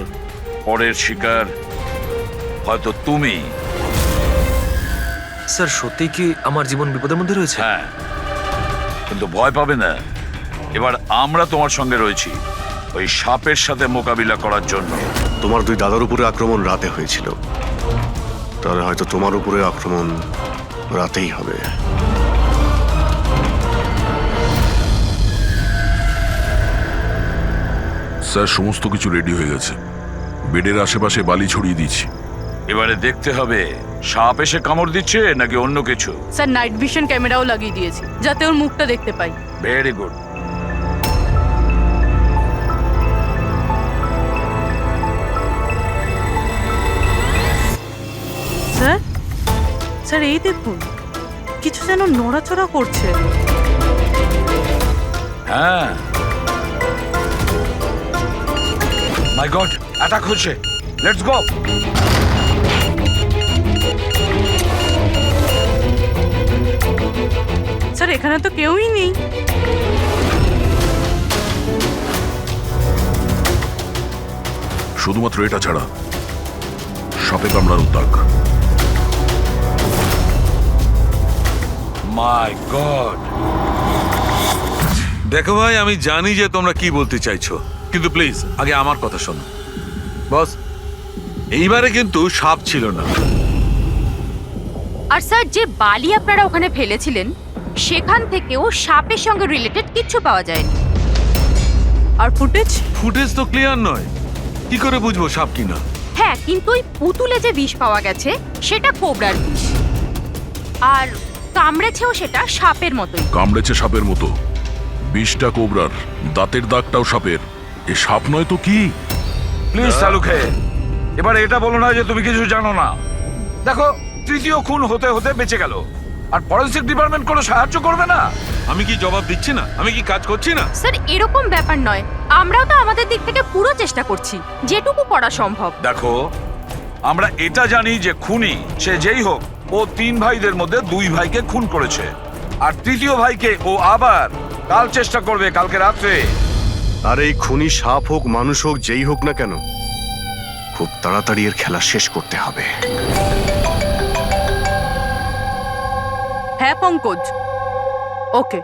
Speaker 4: পরের শিকার হয়তো তুমি।
Speaker 10: স্যার, সত্যি কি আমার জীবন বিপদের মধ্যে রয়েছে?
Speaker 4: হ্যাঁ, কিন্তু ভয় পাবে না। এবার আমরা তোমার সঙ্গে রয়েছি ওই সাপের সাথে মোকাবিলা করার জন্য।
Speaker 5: তোমার 2 দাদার উপরে আক্রমণ রাতে হয়েছিল, তাহলে হয়তো তোমার উপরে আক্রমণ রাতেই হবে।
Speaker 2: স্যার, সমস্ত কিছু রেডি হয়ে গেছে। বেডের আশেপাশে বালি ছড়িয়ে দিয়েছি।
Speaker 4: এবারে দেখতে হবে সাপ এসে কামড় দিচ্ছে নাকি অন্য কিছু।
Speaker 7: স্যার, নাইট ভিশন ক্যামেরাও লাগিয়ে দিয়েছি যাতে ওর মুখটা দেখতে পাই।
Speaker 4: Very good.
Speaker 7: স্যার, স্যার এই দেখুন, কিছু যেন নড়াচড়া করছে।
Speaker 4: হ্যাঁ, মাই গড, অ্যাটাক হচ্ছে। Let's go.
Speaker 7: স্যার, এখানে তো কেউই নেই।
Speaker 2: শুধুমাত্র এটা ছাড়া সাপে কামড়ার উদ্যোগ।
Speaker 4: মাই গড।
Speaker 9: দেখো ভাই, আমি জানি যে তোমরা কি বলতে চাইছো, কিন্তু প্লিজ আগে আমার কথা শোনো। বস, এইবারে কিন্তু সাপ ছিল না।
Speaker 11: আর স্যার, যে বালি আপনারা ওখানে ফেলেছিলেন সেখান থেকেও সাপের সঙ্গে রিলেটেড কিছু পাওয়া যায়নি।
Speaker 7: আর
Speaker 9: ফুটেজ তো ক্লিয়ার নয়, কি করে বুঝবো সাপ কিনা?
Speaker 11: হ্যাঁ, কিন্তু ওই পুতুলে যে বিষ পাওয়া গেছে সেটা কোবরার বিষ, আর কামড়েছেও সেটা সাপের মতোই।
Speaker 2: কামড়েছে সাপের মতো, বিষটা কোবরার, দাঁতের দাগটাও সাপের। এ সাপ নয় তো কি?
Speaker 4: প্লিজ সালুকে, এবার এটা বলো না যে তুমি কিছু জানো না। দেখো, তৃতীয় খুন হতে হতে বেঁচে গেল, আর ফরেন্সিক ডিপার্টমেন্ট কোনো সাহায্য করবে না?
Speaker 9: আমি কি জবাব দিচ্ছি না? আমি কি কাজ করছি না?
Speaker 11: স্যার এরকম ব্যাপার নয়, আমরাও তো আমাদের দিক থেকে পুরো চেষ্টা করছি, যেটুকু করা সম্ভব।
Speaker 4: দেখো, আমরা এটা জানি যে খুনি সে যেই হোক, ও 3 ভাইদের মধ্যে 2 ভাইকে খুন করেছে, আর তৃতীয় ভাইকে ও আবার কাল চেষ্টা করবে, কালকে রাত্রে।
Speaker 5: আর এই খুনি সাপ হোক মানুষ হোক যেই হোক না কেন, খুব তাড়াতাড়ি এর খেলা শেষ করতে হবে।
Speaker 7: হ্যাঁ পঙ্কজ, ওকে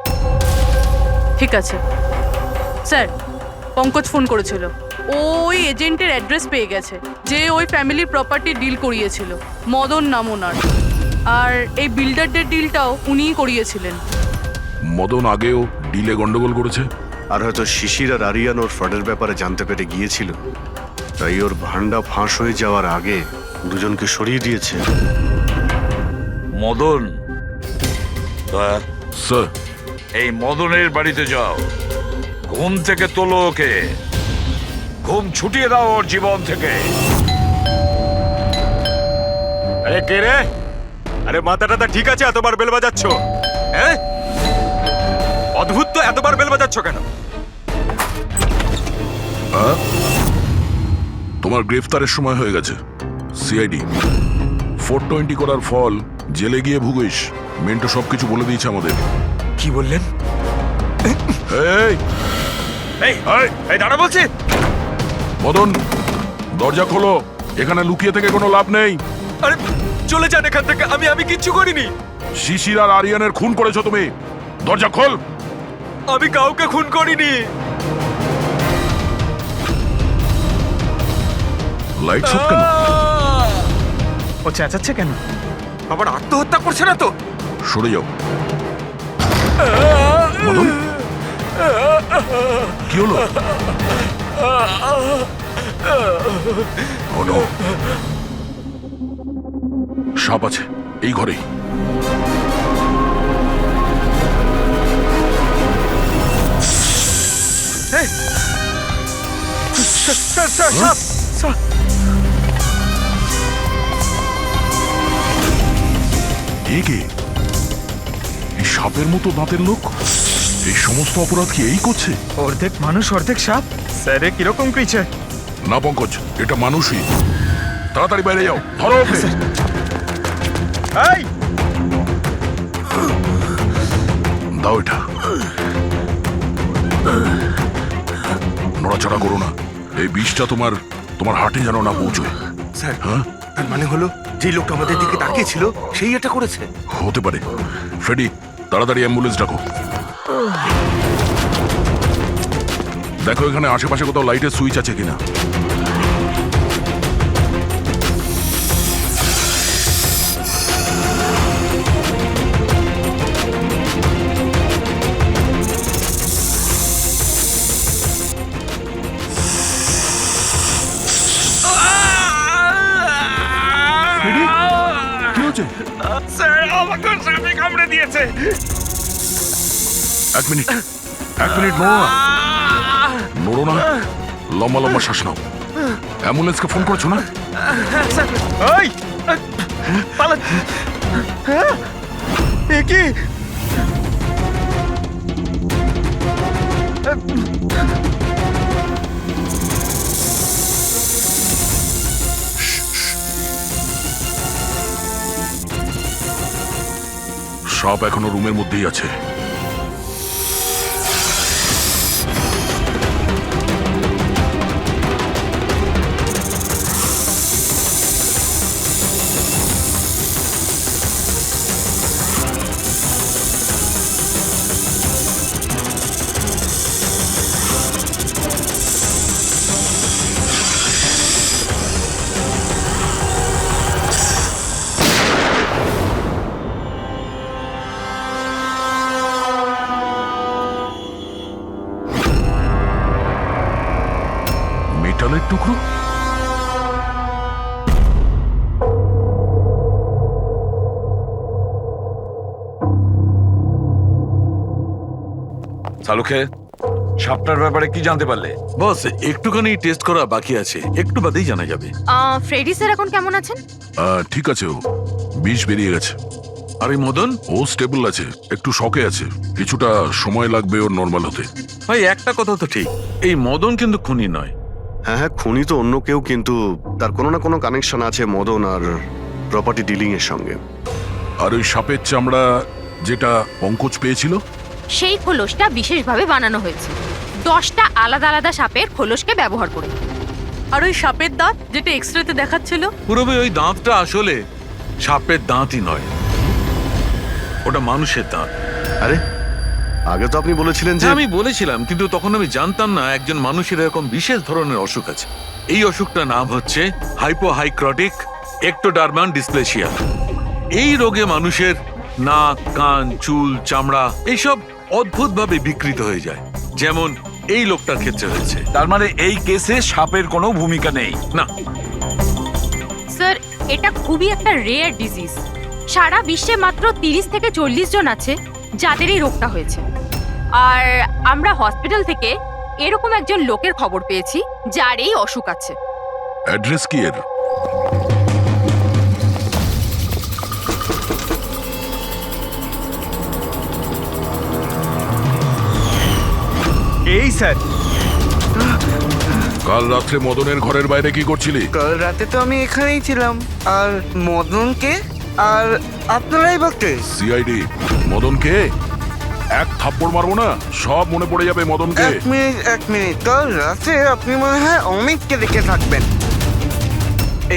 Speaker 7: ঠিক আছে। স্যার, পঙ্কজ ফোন করেছিল, ও ওই এজেন্টের অ্যাড্রেস পেয়ে গেছে যে ওই ফ্যামিলির প্রপার্টি ডিল করিয়েছিল, মদন নাম ওনার। আর এই বিল্ডারদের ডিলটাও উনিই করিয়েছিলেন।
Speaker 2: মদন আগেও ডিলে গন্ডগোল করেছে।
Speaker 5: আর হয়তো শিশির আর আরিয়ান ওর ফ্রডের ব্যাপারে জানতে পেরে গিয়েছিল, তাই ওর ভান্ডা ফাঁস হয়ে যাওয়ার আগে দুজনকে সরিয়ে দিয়েছে।
Speaker 4: মদন,
Speaker 2: স্যার,
Speaker 4: এই মদনের বাড়িতে যাও, ঘুম থেকে তোলো ওকে, ঘুম ছুটিয়ে দাও ওর জীবন থেকে।
Speaker 1: আরে কে রে? আরে মাথাটা ঠিক আছে, এতবার বেল বাজাচ্ছ? হ্যাঁ, অদ্ভুত তো, এতবার বেল বাজাচ্ছ কেন?
Speaker 2: তোমার গ্রেফতারের সময় হয়ে গেছে। সিআইডি 420 করার ফল জেলে গিয়ে ভুগিস। মেন্টো সবকিছু বলে দিয়েছে আমাদের।
Speaker 1: কি বললেন?
Speaker 2: এই
Speaker 1: এই এই দাঁড়া বলছি।
Speaker 2: মদন, দরজা খোলো, এখানে লুকিয়ে থেকে কোনো লাভ নেই।
Speaker 1: আরে চলে যান এখান থেকে, আমি কিচ্ছু করিনি।
Speaker 2: শিশির আর আরিয়ানের খুন করেছো তুমি, দরজা খোল।
Speaker 1: আমি কাউকে খুন করিনি।
Speaker 2: লাইট সব কেন?
Speaker 12: ও চেঁচাচ্ছে কেন?
Speaker 1: আবার আত্মহত্যা করছে না তো?
Speaker 2: সরে যাও। মদন, কি হলো? Oh no! সাপ আছে এই ঘরেই। এ কে? এই সাপের মতো দাঁতের লোক, এই সমস্ত অপরাধ কি এই করছে?
Speaker 12: অর্ধেক মানুষ অর্ধেক সাপ, স্যারে কিরকম ক্রিচার?
Speaker 2: না পঙ্কজ, এটা মানুষই। তাড়াতাড়ি বাইরে যাও, ধরো ওকে।
Speaker 12: এই
Speaker 2: দাও এটা। নড়াচড়া করো না, এই বিষটা তোমার হার্টে যেন না পৌঁছয়।
Speaker 5: স্যার,
Speaker 2: হ্যাঁ,
Speaker 5: তার মানে হলো যে লোকটা আমাদের দিকে তাকিয়েছিল সেই এটা করেছে।
Speaker 2: হতে পারে। ফ্রেডি, তাড়াতাড়ি অ্যাম্বুলেন্স ডাকো। দেখো এখানে আশেপাশে কোথাও লাইটের সুইচ আছে কিনা। কি হচ্ছে?
Speaker 4: স্যার, আমাকে সাপে কামড়ে দিয়েছে।
Speaker 2: এক মিনিট, নড়ো না, লম্বা লম্বা শ্বাস নাও। অ্যাম্বুলেন্সকে ফোন করেছো না?
Speaker 12: ওই পালা। এ কি?
Speaker 2: সাপ এখনো রুমের মধ্যেই আছে। মেটালের টুকরো?
Speaker 4: সালুখে, সাপটার ব্যাপারে কি জানতে পারলে?
Speaker 9: বস, একটুখানি টেস্ট করা বাকি আছে, একটু বাদেই জানা যাবে।
Speaker 11: ফ্রেডি স্যার এখন কেমন আছেন?
Speaker 2: ঠিক আছে ও, বিষ বেরিয়ে গেছে।
Speaker 9: আর এই মদন?
Speaker 2: ও স্টেবল আছে, একটু শকে আছে, কিছুটা সময় লাগবে ওর নর্মাল হতে।
Speaker 9: ভাই একটা কথা তো ঠিক, এই মদন কিন্তু খুনি নয়।
Speaker 5: হ্যাঁ হ্যাঁ, খুনি তো অন্য কেউ, কিন্তু তার কোনো না কোনো কানেকশন আছে মদন আর প্রপার্টি ডিলিং এর সঙ্গে।
Speaker 2: আর ওই সাপের চামড়া যেটা পঙ্কজ পেয়েছিল,
Speaker 11: সেই খোলসটা বিশেষভাবে বানানো হয়েছে 10টা আলাদা আলাদা সাপের খোলসকে ব্যবহার করে।
Speaker 7: আর ওই সাপের দাঁত যেটা এক্সরেতে দেখাচ্ছিল,
Speaker 9: পুরবে ওই দাঁতটা আসলে সাপের দাঁতই নয়, ওটা মানুষের দাঁত।
Speaker 5: আরে আগে তো আপনি বলেছিলেন যে
Speaker 9: হ্যাঁ, আমি বলেছিলাম, কিন্তু তখন আমি জানতাম না একজন মানুষের এরকম বিশেষ ধরনের অসুখ আছে। এই অসুখটার নাম হচ্ছে হাইপোহাইক্রটিক একটোডার্মান ডিসপ্লেসিয়া। এই রোগে মানুষের নাক, কান, চুল, চামড়া এইসব অদ্ভুতভাবে বিকৃত হয়ে যায়, যেমন এই লোকটার ক্ষেত্রে হয়েছে।
Speaker 4: তার মানে এই কেসে সাপের কোনো ভূমিকা নেই।
Speaker 9: না,
Speaker 11: স্যার, এটা খুবই একটা রেয়ার ডিজিজ। সারা বিশ্বে মাত্র 30 থেকে 40 জন আছে যাদের এই রোগটা হয়েছে। আর আমরা হসপিটাল থেকে এরকম একজন লোকের খবর পেয়েছি যার এই অসুখ আছে।
Speaker 2: অ্যাড্রেস কি এর?
Speaker 12: এই স্যার,
Speaker 2: কাল রাত্রে মদনের ঘরের বাইরে কি করছিলি?
Speaker 13: কাল রাতে তো আমি এখানেই ছিলাম। আর মদনকে আর আপনারাই বলতে
Speaker 2: সিআইডি। মদনকে এক থাপ্পড় মারবো না, সব মনে পড়ে যাবে মদনকে।
Speaker 13: এক মিনিট, কাল রাতে আপনি মনে হয় অমিতকে দেখে থাকবেন।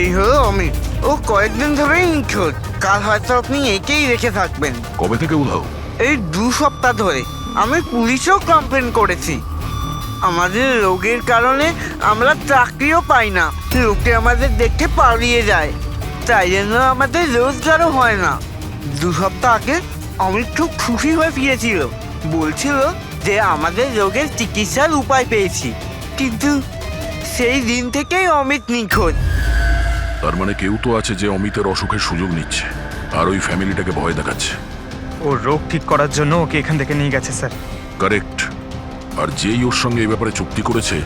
Speaker 13: এই হলো অমিত, ও কয়েকদিন ধরেই নিখোঁজ। কাল হয়তো আপনি একেই রেখে থাকবেন।
Speaker 2: কবে থেকে উধাও?
Speaker 13: এই 2 সপ্তাহ ধরে। আমি পুলিশেও কমপ্লেন করেছি। আমাদের রোগের কারণে আমরা চাকরিও পাই না, লোকে আমাদের দেখে পালিয়ে যায়, তাই জন্য আমাদের রোজগারও হয় না। 2 সপ্তাহ আগে অমিত খুব খুশি হয়ে ফিরেছিল, বলছিল যে আমাদের রোগের চিকিৎসার উপায় পেয়েছি, কিন্তু সেই দিন থেকেই অমিত নিখোঁজ।
Speaker 2: তার মানে কেউ তো আছে যে অমিতের অসুখের সুযোগ নিচ্ছে আর ওই ফ্যামিলিটাকে ভয় দেখাচ্ছে।
Speaker 12: ওর রোগ ঠিক করার জন্য ওকে এখান থেকে নিয়ে গেছে স্যার।
Speaker 2: কারেক্ট। আর যেই ওর সঙ্গে এই ব্যাপারে চুক্তি করেছে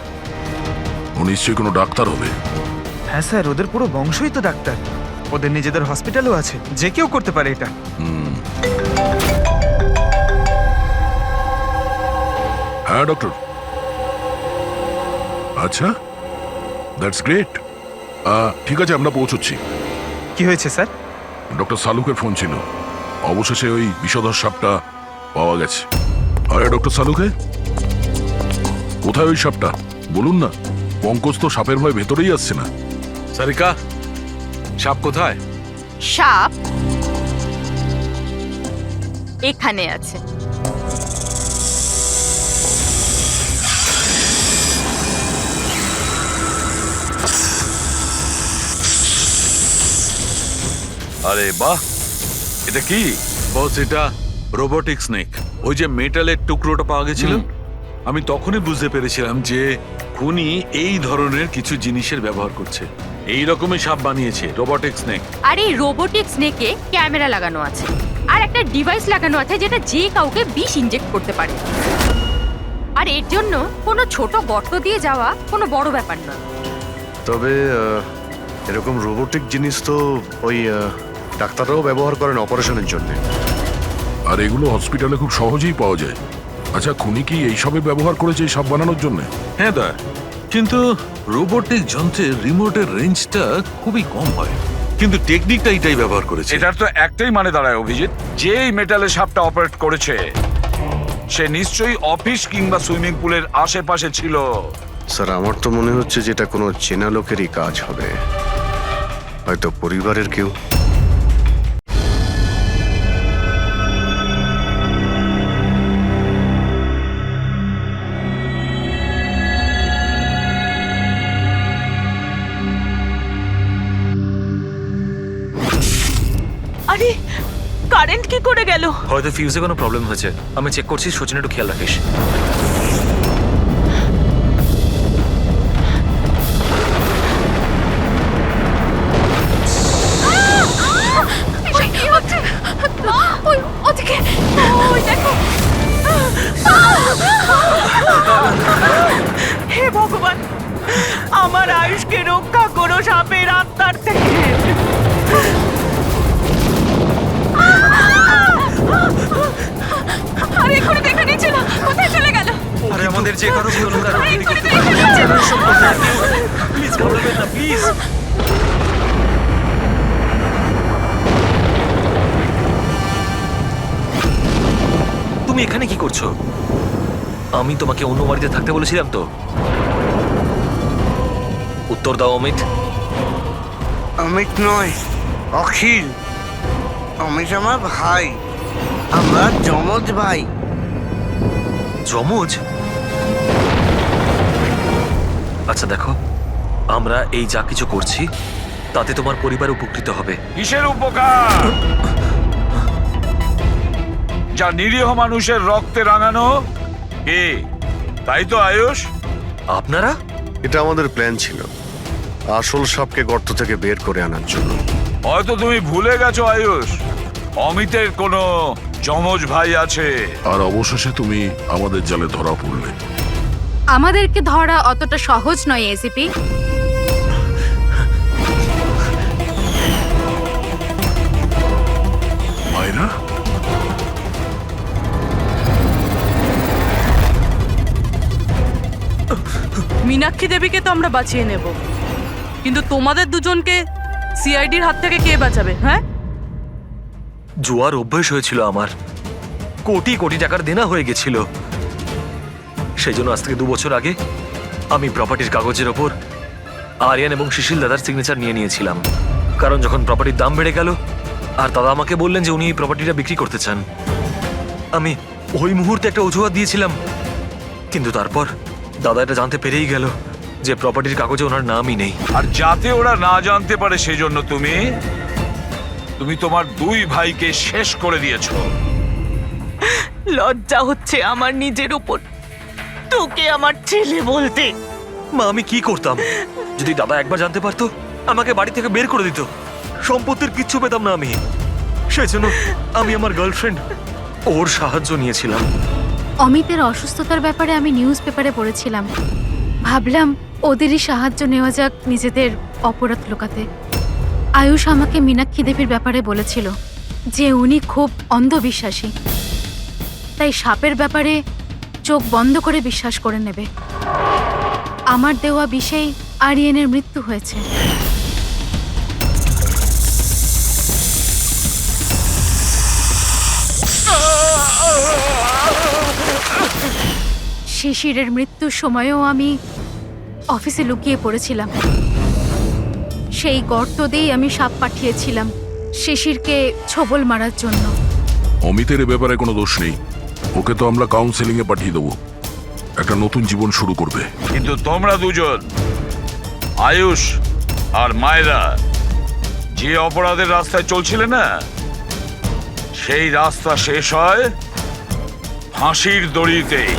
Speaker 2: ও নিশ্চয়ই কোনো ডাক্তার হবে।
Speaker 12: হ্যাঁ স্যার, ওদের পুরো বংশই তো ডাক্তার। ওদের নিজেদের হসপিটালও আছে, যে কেউ করতে পারে এটা।
Speaker 2: হ্যাঁ ডক্টর। আচ্ছা, দ্যাটস গ্রেট। ঠিক আছে, আমরা পৌঁছচ্ছি।
Speaker 12: কি হয়েছে স্যার?
Speaker 2: ডক্টর সালুকের ফোন ছিল, অবশেষে ওই বিষধর সাপটা পাওয়া গেছে। আরে ডক্টর সালুকে, কোথায় ওই সাপটা বলুন না? পঙ্কজ তো সাপের ভয় ভেতরেই আসছে না।
Speaker 9: সারিকা, সাপ কোথায়?
Speaker 11: সাপ এখানে আছে।
Speaker 4: আরে বাহ, এটা কি?
Speaker 9: বস, এটা রোবোটিক স্নেক। ওই যে মেটালের টুকরোটা পাওয়া গেছিল, আমি তখনই বুঝতে পেরেছিলাম যে খুনি এই ধরনের কিছু জিনিসের ব্যবহার করছে। এই রকমের সাপ বানিয়েছে রোবোটিক স্নেক।
Speaker 11: আর এই রোবোটিক স্নেকে ক্যামেরা লাগানো আছে আর একটা ডিভাইস লাগানো আছে যেটা যে কাউকে বিষ ইনজেক্ট করতে পারে। আর এর জন্য কোনো ছোট গর্ত দিয়ে যাওয়া কোনো বড় ব্যাপার না।
Speaker 5: তবে এরকম রোবোটিক জিনিস তো ওই ডাক্তাররাও ব্যবহার করেন অপারেশনের জন্য।
Speaker 2: আর এগুলো হসপিটালে খুব সহজেই পাওয়া যায়। আচ্ছা, খুনি কি এইসবে ব্যবহার করেছে এই সাপ বানানোর জন্য?
Speaker 9: হ্যাঁ দা, কিন্তু রোবোটিক যন্ত্রের রিমোটের রেঞ্জটা খুবই কম হয়, কিন্তু টেকনিকটা এটাই ব্যবহার করেছে।
Speaker 4: এটার তো একটাই মানে দাঁড়ায় অভিজিৎ, যে এই মেটালের সাপটা অপারেট করেছে সে নিশ্চয়ই অফিস কিংবা সুইমিং পুলের আশেপাশে ছিল।
Speaker 5: স্যার, আমার তো মনে হচ্ছে যে এটা কোনো চেনা লোকেরই কাজ হবে, হয়তো পরিবারের কেউ।
Speaker 6: আরে কারেন্ট কি করে গেল?
Speaker 10: হয়তো ফিউজে কোনো প্রবলেম হয়েছে। আমি চেক করছি, সচিন একটু খেয়াল রাখিস।
Speaker 6: হে ভগবান, আমার আয়ুষকে রক্ষা করো সাপের আত্মার থেকে।
Speaker 10: যে কারো কোনো কারো ক্ষতি করতে পারে। আপনারা এসব করবেন না, কেউ। প্লিজ ঘাবড়াবেন না, প্লিজ। তুমি এখানে কি করছো? আমি তোমাকে অন্য বাড়িতে থাকতে বলেছিলাম তো। উত্তর দাও অমিত।
Speaker 13: অমিত নয়, অখিল। অমিত আমার ভাই, আমরা যমজ ভাই।
Speaker 10: যমজ? আচ্ছা দেখো, আমরা এই যা কিছু করছি তাতে তোমার পরিবার উপকৃত হবে।
Speaker 4: কিসের উপকার? যা নিরীহ মানুষের রক্তে রাঙানো কে, তাই তো আয়ুষ?
Speaker 10: আপনারা?
Speaker 5: এটা আমাদের প্ল্যান ছিল, আসল সাপকে গর্ত থেকে বের করে আনার জন্য।
Speaker 4: হয়তো তুমি ভুলে গেছো আয়ুষ, অমিতের কোনো যমজ ভাই আছে।
Speaker 2: আর অবশেষে তুমি আমাদের জালে ধরা পড়লে।
Speaker 11: আমাদেরকে ধরা অতটা সহজ নয় এসিপি।
Speaker 2: মায়েরা,
Speaker 7: মীনাক্ষী দেবীকে তো আমরা বাঁচিয়ে নেব, কিন্তু তোমাদের দুজনকে সিআইডির হাত থেকে কে বাঁচাবে? হ্যাঁ,
Speaker 10: জুয়ার অভ্যেস হয়েছিল আমার, কোটি কোটি টাকার দেনা হয়ে গেছিল। সেই জন্য আজ থেকে 2 বছর আগে আমি প্রপার্টির কাগজের ওপর আরিয়ান এবং সুশীল দাদার সিগনেচার নিয়ে নিয়েছিলাম। কারণ যখন প্রপার্টির দাম বেড়ে গেল আর দাদা আমাকে বললেন যে উনি এই প্রপার্টিটা বিক্রি করতে চান, আমি ওই মুহূর্তে একটা অজুহাত দিয়েছিলাম। কিন্তু তারপর দাদা এটা জানতে পেরেই গেল যে প্রপার্টির কাগজে ওনার নামই নেই।
Speaker 4: আর যাতে ওরা না জানতে পারে সেজন্য তুমি তোমার 2 ভাইকে শেষ করে দিয়েছো।
Speaker 6: লজ্জা হচ্ছে আমার নিজের উপর, তোকে আমার ছেলে বলতে।
Speaker 10: মা, আমি কি করতাম? যদি দাদা একবার জানতে পারতো আমাকে বাড়ি থেকে বের করে দিত, সম্পত্তির কিচ্ছু পেতাম না আমি। সেই জন্য আমি আমার গার্লফ্রেন্ড ওর সাহায্য নিয়েছিলাম।
Speaker 11: অমিতের অসুস্থতার ব্যাপারে আমি নিউজ পেপারে পড়েছিলাম, ভাবলাম ওদেরই সাহায্য নেওয়া যাক নিজেদের অপরাধ লুকাতে। আয়ুষ আমাকে মীনাক্ষী দেবীর ব্যাপারে বলেছিল যে উনি খুব অন্ধবিশ্বাসী, তাই সাপের ব্যাপারে চোখ বন্ধ করে বিশ্বাস করে নেবে। আমার দেওয়া বিষেই আরিয়ানের মৃত্যু হয়েছে। শিশিরের মৃত্যুর সময়ও আমি অফিসে লুকিয়ে পড়েছিলাম। সেই গর্ত দিয়েই আমি সাপ পাঠিয়েছিলাম শিশিরকে ছোবল মারার জন্য।
Speaker 2: অমিতের এ ব্যাপারে কোনো দোষ নেই, ওকে তো আমরা কাউন্সেলিং এ পাঠিয়ে দেবো, একটা নতুন জীবন শুরু করবে।
Speaker 4: কিন্তু তোমরা দুজন, আয়ুষ আর মায়েরা, যে অপরাধের রাস্তায় চলছিলে না, সেই রাস্তা শেষ হয় ফাঁসির দড়িতেই।